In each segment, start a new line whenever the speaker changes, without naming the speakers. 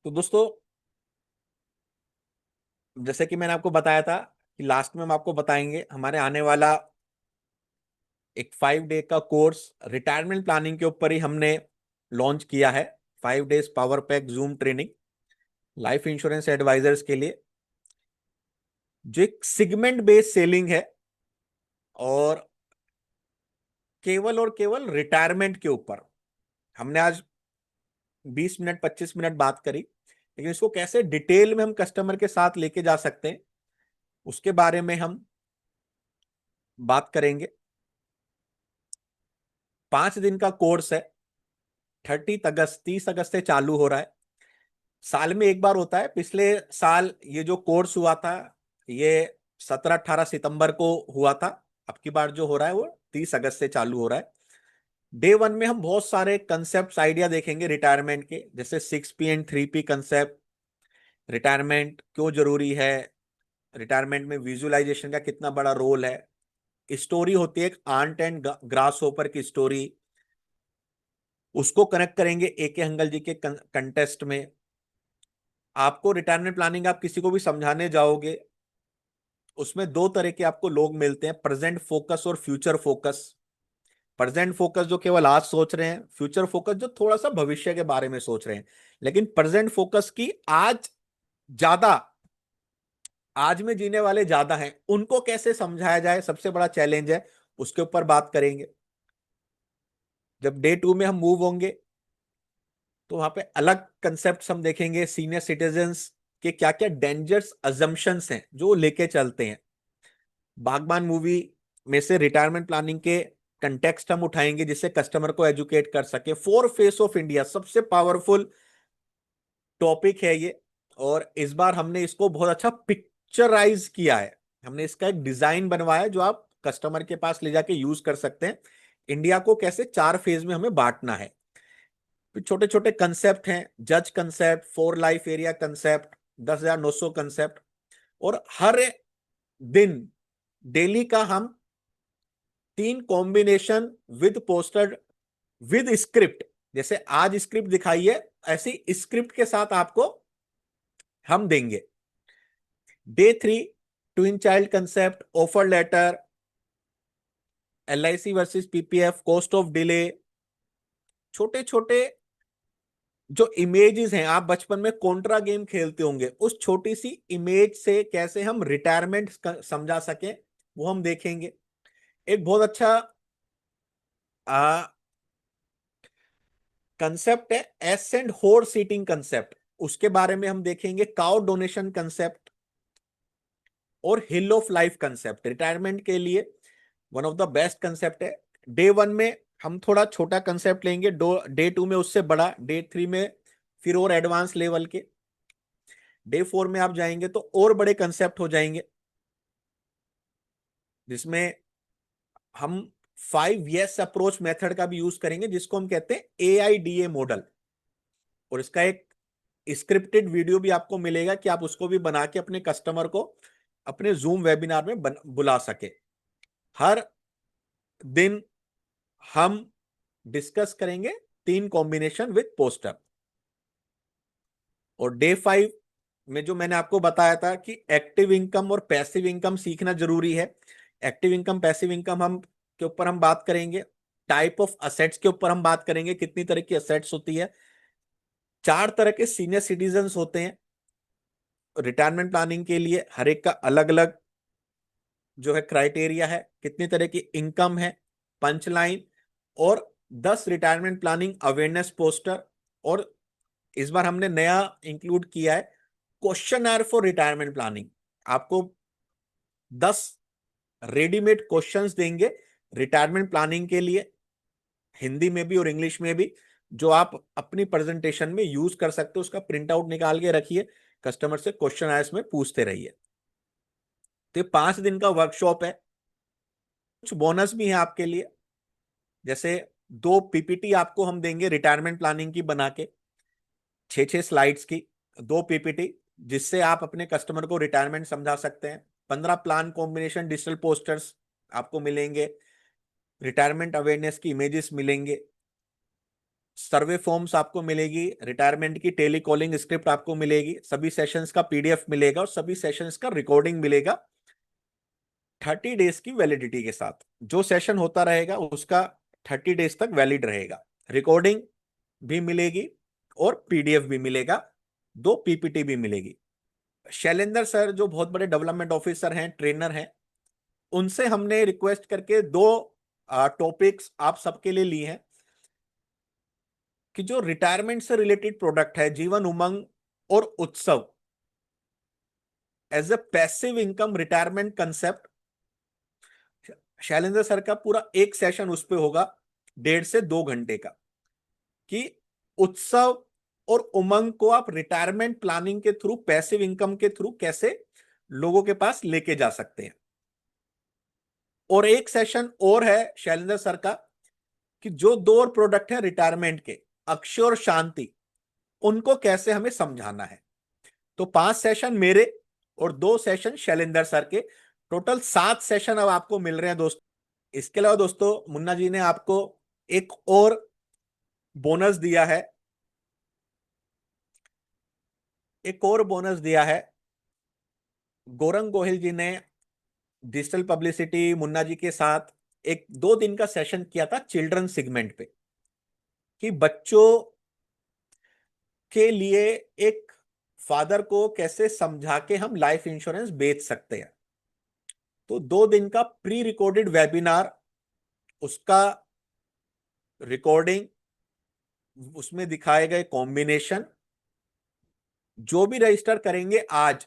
तो दोस्तों, जैसे कि मैंने आपको बताया था कि लास्ट में हम आपको बताएंगे हमारे आने वाला एक 5 डे का कोर्स रिटायरमेंट प्लानिंग के ऊपर ही हमने लॉन्च किया है। 5 days power pack Zoom training life insurance advisors के लिए, जो एक सिगमेंट बेस्ड सेलिंग है और केवल रिटायरमेंट के ऊपर। हमने आज 20 मिनट 25 मिनट बात करी, लेकिन इसको कैसे डिटेल में हम कस्टमर के साथ लेके जा सकते हैं उसके बारे में हम बात करेंगे। 5 दिन का कोर्स है। 30 अगस्त 30 अगस्त से चालू हो रहा है। साल में एक बार होता है। पिछले साल ये जो कोर्स हुआ था ये 17-18 सितंबर को हुआ था। अब की बार जो हो रहा है वो 30 अगस्त से चालू हो रहा है। डे वन में हम बहुत सारे कंसेप्ट आइडिया देखेंगे रिटायरमेंट के, जैसे 6P and 3P concept, retirement क्यों जरूरी है, रिटायरमेंट में विजुअलाइजेशन का कितना बड़ा रोल है, स्टोरी होती है एक आंट एंड ग्रास होपर की स्टोरी, उसको कनेक्ट करेंगे एके हंगल जी के कंटेस्ट में। आपको रिटायरमेंट प्लानिंग आप किसी को भी समझाने जाओगे, उसमें दो तरह के आपको लोग मिलते हैं, प्रेजेंट फोकस और फ्यूचर फोकस। प्रेजेंट फोकस जो केवल आज सोच रहे हैं, फ्यूचर फोकस जो थोड़ा सा भविष्य के बारे में सोच रहे हैं। लेकिन प्रेजेंट फोकस की आज ज्यादा, आज में जीने वाले ज्यादा हैं, उनको कैसे समझाया जाए सबसे बड़ा चैलेंज है, उसके ऊपर बात करेंगे। जब डे टू में हम मूव होंगे तो वहां पे अलग कंसेप्ट हम देखेंगे। सीनियर सिटीजन्स के क्या क्या डेंजर्स अजम्पशंस हैं जो लेके चलते हैं। बागबान मूवी में से रिटायरमेंट प्लानिंग के कंटेक्स्ट हम उठाएंगे जिससे कस्टमर को एजुकेट कर सके। फोर फेस ऑफ इंडिया सबसे पावरफुल टॉपिक है ये, और इस बार हमने इसको बहुत अच्छा पिक्चराइज किया है। हमने इसका एक डिजाइन बनवाया जो आप कस्टमर के पास ले जाके यूज कर सकते हैं। इंडिया को कैसे 4 फेज में हमें बांटना है। फिर छोटे छोटे कंसेप्ट हैं, जज concept, 4 life area concept, 10,900 concept. और हर दिन डेली का हम 3 combination with poster with script, जैसे आज स्क्रिप्ट दिखाई है ऐसी स्क्रिप्ट के साथ आपको हम देंगे। Day three twin child concept, offer letter, LIC versus PPF, cost of delay. छोटे छोटे जो इमेजेस हैं, आप बचपन में कॉन्ट्रा गेम खेलते होंगे, उस छोटी सी इमेज से कैसे हम रिटायरमेंट समझा सकें वो हम देखेंगे। एक बहुत अच्छा कंसेप्ट है एस एंड होर सीटिंग कंसेप्ट, उसके बारे में हम देखेंगे। काउ डोनेशन कंसेप्ट और हिल ऑफ लाइफ कंसेप्ट रिटायरमेंट के लिए one of the best concept है। डे वन में हम थोड़ा छोटा कंसेप्ट लेंगे, डे टू में उससे बड़ा, डे थ्री में फिर और एडवांस लेवल के, डे फोर में आप जाएंगे तो और बड़े कंसेप्ट हो जाएंगे, जिसमें हम 5 yes अप्रोच मेथड का भी यूज करेंगे जिसको हम कहते हैं AIDA मॉडल। और इसका एक स्क्रिप्टेड वीडियो भी आपको मिलेगा कि आप उसको भी बना के अपने कस्टमर को अपने जूम वेबिनार में बुला सके। हर दिन हम डिस्कस करेंगे 3 कॉम्बिनेशन विद पोस्टर। और डे 5 में जो मैंने आपको बताया था कि एक्टिव इनकम और पैसिव इनकम सीखना जरूरी है। एक्टिव इनकम पैसिव इनकम हम के ऊपर हम बात करेंगे। टाइप ऑफ असेट्स के ऊपर हम बात करेंगे, कितनी तरह की असेट्स होती है। 4 तरह के सीनियर सिटीजन्स होते हैं रिटायरमेंट प्लानिंग के लिए, हर एक का अलग अलग जो है क्राइटेरिया है, कितनी तरह की इनकम है, पंच लाइन, और 10 रिटायरमेंट प्लानिंग अवेयरनेस पोस्टर। और इस बार हमने नया इंक्लूड किया है क्वेश्चन फॉर रिटायरमेंट प्लानिंग। आपको 10 रेडीमेड क्वेश्चंस देंगे रिटायरमेंट प्लानिंग के लिए, हिंदी में भी और इंग्लिश में भी, जो आप अपनी प्रेजेंटेशन में यूज कर सकते हो। उसका प्रिंट आउट निकाल के रखिए, कस्टमर से क्वेश्चन आंसर में पूछते रहिए। तो ये 5 दिन का वर्कशॉप है। कुछ बोनस भी है आपके लिए, जैसे 2 PPT आपको हम देंगे रिटायरमेंट प्लानिंग की बना के, 6-6 स्लाइड्स की 2 PPT, जिससे आप अपने कस्टमर को रिटायरमेंट समझा सकते हैं। 15 प्लान कॉम्बिनेशन डिजिटल पोस्टर्स आपको मिलेंगे, रिटायरमेंट अवेयरनेस की इमेजेस मिलेंगे। सर्वे फॉर्म्स आपको मिलेगी, रिटायरमेंट की टेली कॉलिंग स्क्रिप्ट आपको मिलेगी, सभी सेशंस का पीडीएफ मिलेगा और सभी सेशंस का रिकॉर्डिंग मिलेगा 30 डेज की वैलिडिटी के साथ। जो सेशन होता रहेगा उसका 30 डेज तक वैलिड रहेगा। रिकॉर्डिंग भी मिलेगी और पीडीएफ भी मिलेगा, 2 पीपीटी भी मिलेगी। शैलेंद्र सर जो बहुत बड़े डेवलपमेंट ऑफिसर हैं, ट्रेनर हैं, उनसे हमने रिक्वेस्ट करके 2 टॉपिक्स आप सबके लिए लिए हैं कि जो रिटायरमेंट से रिलेटेड प्रोडक्ट है, जीवन उमंग और Utsav as a passive income retirement concept, Shailendra sir का पूरा एक सेशन उस पे होगा 1.5 से 2 घंटे का, कि उत्सव और उमंग को आप रिटायरमेंट प्लानिंग के थ्रू, पैसिव इनकम के थ्रू कैसे लोगों के पास लेके जा सकते हैं। और एक सेशन और है शैलेंद्र सर का कि जो 2 और प्रोडक्ट हैं रिटायरमेंट के, अक्षय और शांति, उनको कैसे हमें समझाना है। तो 5 सेशन मेरे और 2 सेशन शैलेंद्र सर के, टोटल 7 सेशन अब आपको मिल रहे हैं दोस्तों। इसके अलावा दोस्तों मुन्ना जी ने आपको एक और बोनस दिया है, एक और बोनस दिया है। गौरंग गोहिल जी ने डिजिटल पब्लिसिटी मुन्ना जी के साथ एक 2 दिन का सेशन किया था चिल्ड्रन सेगमेंट पे, कि बच्चों के लिए एक फादर को कैसे समझा के हम लाइफ इंश्योरेंस बेच सकते हैं। तो 2 दिन का प्री रिकॉर्डेड वेबिनार, उसका रिकॉर्डिंग, उसमें दिखाए गए कॉम्बिनेशन, जो भी रजिस्टर करेंगे आज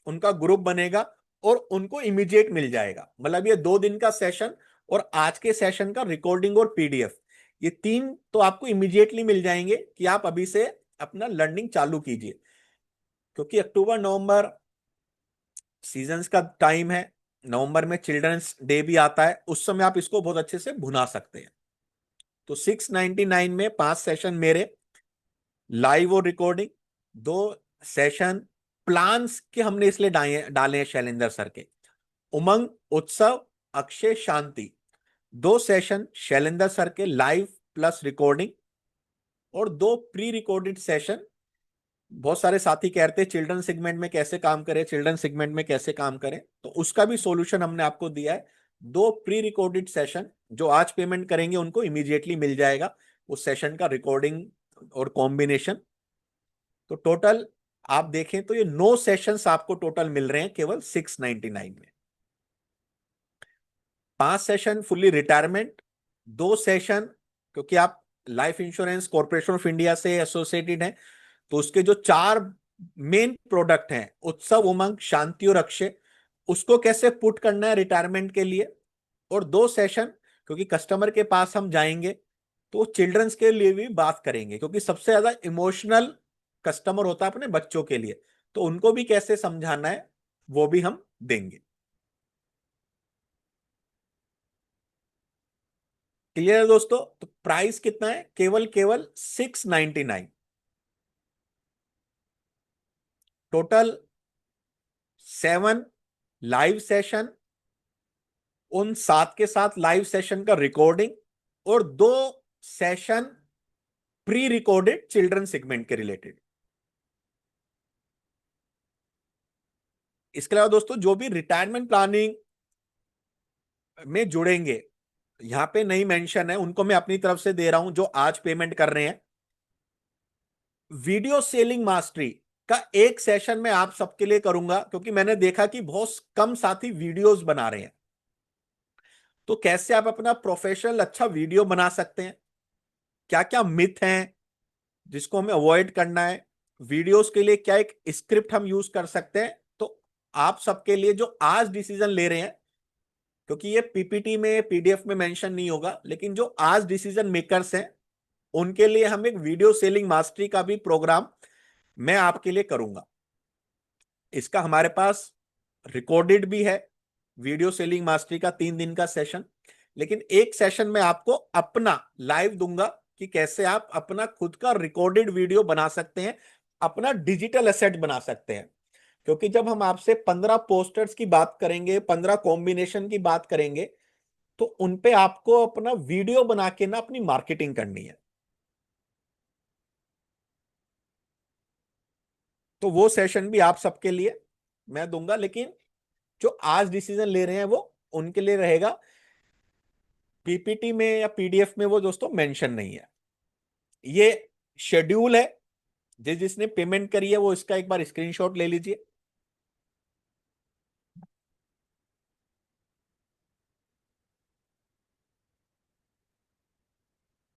उनका ग्रुप बनेगा और उनको इमीडिएट मिल जाएगा। मतलब ये 2 दिन का सेशन और आज के सेशन का रिकॉर्डिंग और पीडीएफ, ये 3 तो आपको इमीडिएटली मिल जाएंगे कि आप अभी से अपना लर्निंग चालू कीजिए, क्योंकि अक्टूबर नवंबर सीजन्स का टाइम है। नवंबर में चिल्ड्रंस डे भी आता है, उस समय आप इसको बहुत अच्छे से भुना सकते हैं। तो 699 में 5 सेशन मेरे लाइव और रिकॉर्डिंग, 2 सेशन प्लान्स के हमने इसलिए डाले हैं शैलेंद्र सर के, उमंग, उत्सव, अक्षय, शांति। 2 सेशन शैलेंद्र सर के लाइव प्लस रिकॉर्डिंग और 2 प्री रिकॉर्डेड सेशन। बहुत सारे साथी कहते हैं चिल्ड्रन सेगमेंट में कैसे काम करें, चिल्ड्रन सेगमेंट में कैसे काम करें, तो उसका भी सॉल्यूशन हमने आपको दिया है। 2 प्री रिकॉर्डेड सेशन जो आज पेमेंट करेंगे उनको इमीडिएटली मिल जाएगा उस सेशन का रिकॉर्डिंग और कॉम्बिनेशन। तो टोटल आप देखें तो ये 9 सेशंस आपको टोटल मिल रहे हैं केवल 699 में। 5 सेशन फुल्ली रिटायरमेंट, 2 सेशन क्योंकि आप life insurance corporation of India से एसोसिएटेड हैं, तो उसके जो 4 मेन प्रोडक्ट हैं, उत्सव, उमंग, शांति और अक्षय, उसको कैसे पुट करना है रिटायरमेंट के लिए। और 2 सेशन क्योंकि कस्टमर के पास हम जाएंगे तो चिल्ड्रंस के लिए भी बात करेंगे, क्योंकि सबसे ज्यादा इमोशनल कस्टमर होता है अपने बच्चों के लिए, तो उनको भी कैसे समझाना है वो भी हम देंगे। क्लियर है दोस्तों? तो प्राइस कितना है? केवल केवल 699। टोटल 7 लाइव सेशन, उन 7 के साथ लाइव सेशन का रिकॉर्डिंग और 2 session pre recorded children segment के रिलेटेड। इसके अलावा दोस्तों जो भी रिटायरमेंट प्लानिंग में जुड़ेंगे, यहां पे नहीं मेंशन है, उनको मैं अपनी तरफ से दे रहा हूं जो आज पेमेंट कर रहे हैं। वीडियो सेलिंग मास्टरी का एक सेशन मैं आप सबके लिए करूंगा, क्योंकि मैंने देखा कि बहुत कम साथी वीडियोस बना रहे हैं। तो कैसे आप अपना प्रोफेशनल अच्छा वीडियो बना सकते हैं, क्या क्या मिथ हैं जिसको हमें अवॉइड करना है, वीडियोस के लिए क्या एक स्क्रिप्ट हम यूज कर सकते हैं। तो आप सबके लिए जो आज डिसीजन ले रहे हैं, क्योंकि ये पीपीटी में पीडीएफ में मेंशन नहीं होगा, लेकिन जो आज डिसीजन मेकर्स हैं उनके लिए हम एक वीडियो सेलिंग मास्टरी का भी प्रोग्राम मैं आपके लिए करूंगा। इसका हमारे पास रिकॉर्डेड भी है, वीडियो सेलिंग मास्टरी का 3 दिन का सेशन, लेकिन एक सेशन में आपको अपना लाइव दूंगा कि कैसे आप अपना खुद का रिकॉर्डेड वीडियो बना सकते हैं, अपना डिजिटल एसेट बना सकते हैं। क्योंकि जब हम आपसे 15 पोस्टर्स की बात करेंगे, 15 कॉम्बिनेशन की बात करेंगे, तो उनपे आपको अपना वीडियो बना के ना अपनी मार्केटिंग करनी है। तो वो सेशन भी आप सबके लिए मैं दूंगा, लेकिन जो आज डिसीजन ले रहे हैं वो उनके लिए रहेगा। पीपीटी में या पीडीएफ में वो दोस्तों मेंशन नहीं है। ये शेड्यूल है, जिसने पेमेंट करी है वो इसका एक बार स्क्रीनशॉट ले लीजिए।